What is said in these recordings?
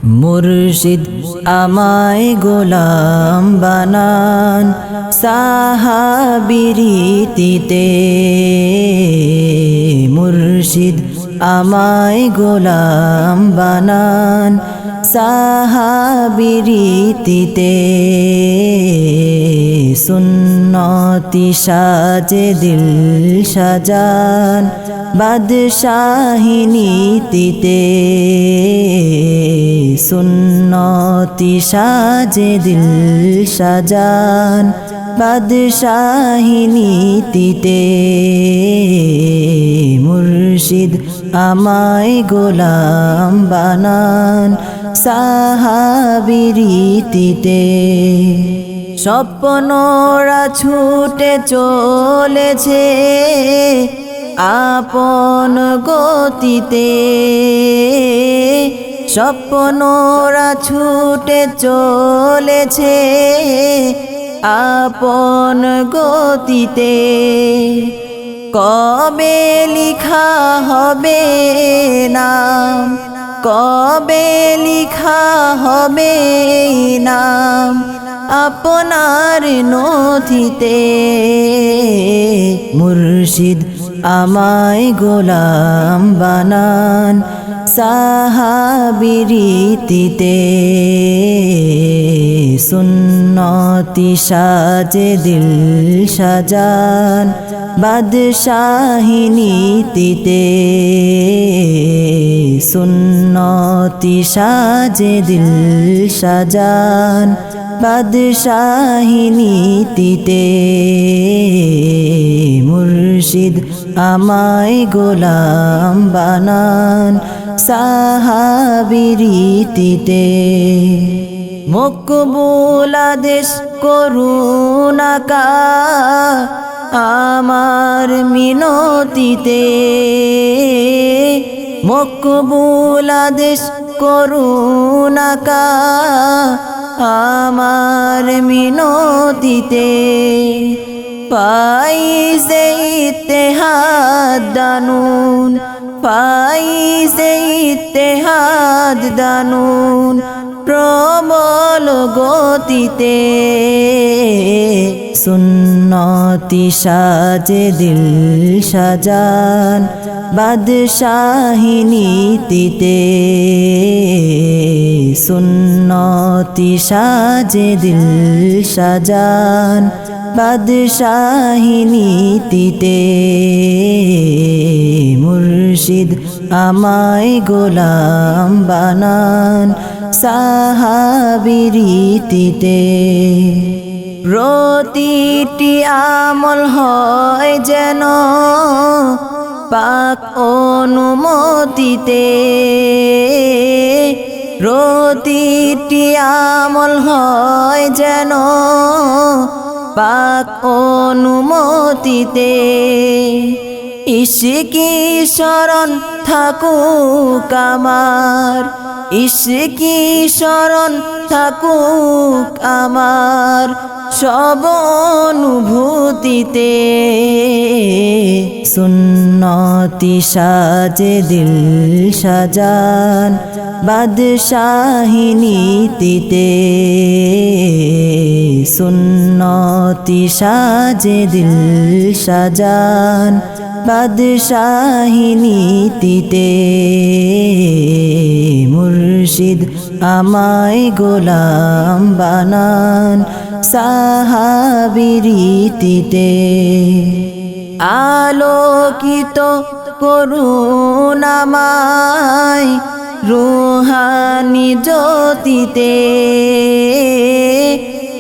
মুর্শিদ আমায় গোলাম বানান সাহাবীর রীতিতে। মুর্শিদ আমায় গোলাম বানান সাহাবীর রীতিতে। সুন্নতি সাজে দিল সাজান বাদশাহী নীতিতে। সুন্নতি সাজে দিল সাজান বাদশাহী নীতিতে। মুর্শিদ আমায় গোলাম বানান সাহাবীর রীতিতে। স্বপ্নরা ছুটে চলেছে আপন গতিতে। স্বপ্নরা ছুটে চলেছে আপন গতিতে। কবে লিখা হবে নাম, কবে লিখা হবে নাম আপনার নথিতে। মুর্শিদ আমায় গোলাম বানান সাহাবীর রীতিতে। সুন্নতি সাজে দিল সাজান বাদশাহী নীতিতে। সুন্নতি সাজে দিল সাজান বাদশাহী নীতিতে। মুর্শিদ আমায় গোলাম বানান সাহাবীর রীতিতে। মকবুল আদেশ করুন আকা আমার মিনতিতে। মকবুল আদেশ করুন আকা আমার মিনতিতে। পাইছে ইত্তেহাদ দানুন, পাইছে ইত্তেহাদ দানুন প্রবল গতিতে। সুন্নতি সাজে দিল সাজান বাদশাহী নীতিতে। সুন্নতি সাজে দিল সাজান বাদশাহী নীতিতে। মুর্শিদ আমায় গোলাম বানান সাহাবীর রীতিতে। প্রতিটি আমল হয় যেন পাক অনুমতিতে। প্রতিটি আমল হয় যেন পাক অনুমতিতে। ইশকি শরণ থাকুক আমার, ইশকি শরণ থাকুক আমার সব অনুভূতিতে। সুন্নতি সাজে দিল সাজান বাদশাহী নীতিতে। সুন্নতি সাজে দিল সাজান বাদশাহী নীতিতে। মুর্শিদ আমায় গোলাম বানান সাহাবীর রীতিতে। আলোকিত করুন আমায় রুহানি জ্যোতিতে।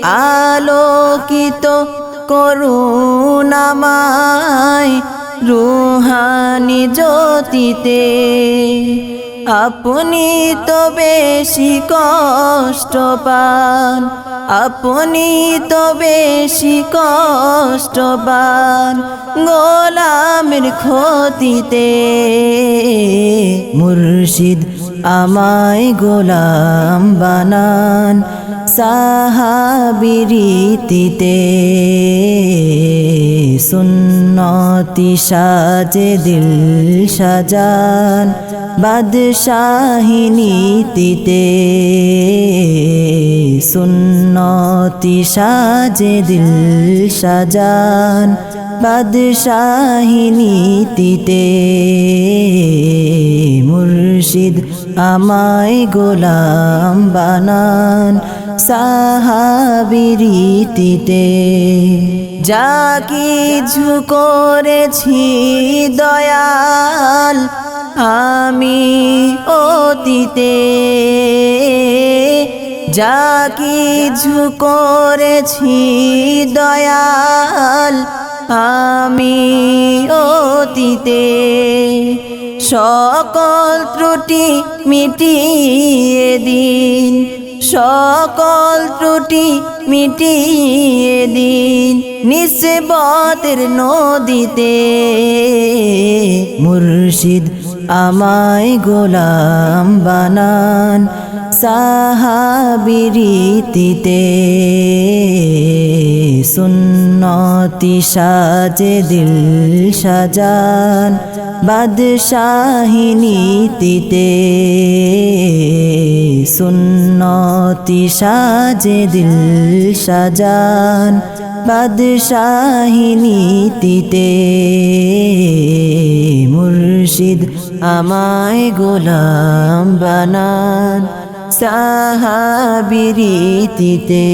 আলোকিত করুন আমায় রুহানি জ্যোতিতে। আপনি তো বেশি কষ্ট পান, আপনি তো বেশি কষ্ট পান গোলামের ক্ষতিতে। মুর্শিদ আমায় গোলাম বানান সাহাবীর রীতিতে। সুন্নতি সাজে দিল সাজান বাদশাহী নীতিতে সুন্নতি সাজে দিল সাজান বাদশাহী নীতিতে মুর্শিদ আমায় গোলাম বানান সাহাবী রীতিতে যা কিছু করেছি দয়াল আমি অতীতে যা কিছু করেছি দয়াল আমি অতীতে সকল ত্রুটি মিটিয়ে দিন সকল ত্রুটি মিটিয়ে দিন নিসবতের নদীতে মুর্শিদ আমায় গোলাম বানান সাহাবী রীতিতে সুন্নতি সাজে দিল সাজান বাদশাহী নীতিতে সুন্নতি সাজে দিল সাজান বাদশাহী নীতিতে মুর্শিদ আমায় গোলাম বানান সাহাবী রীতিতে।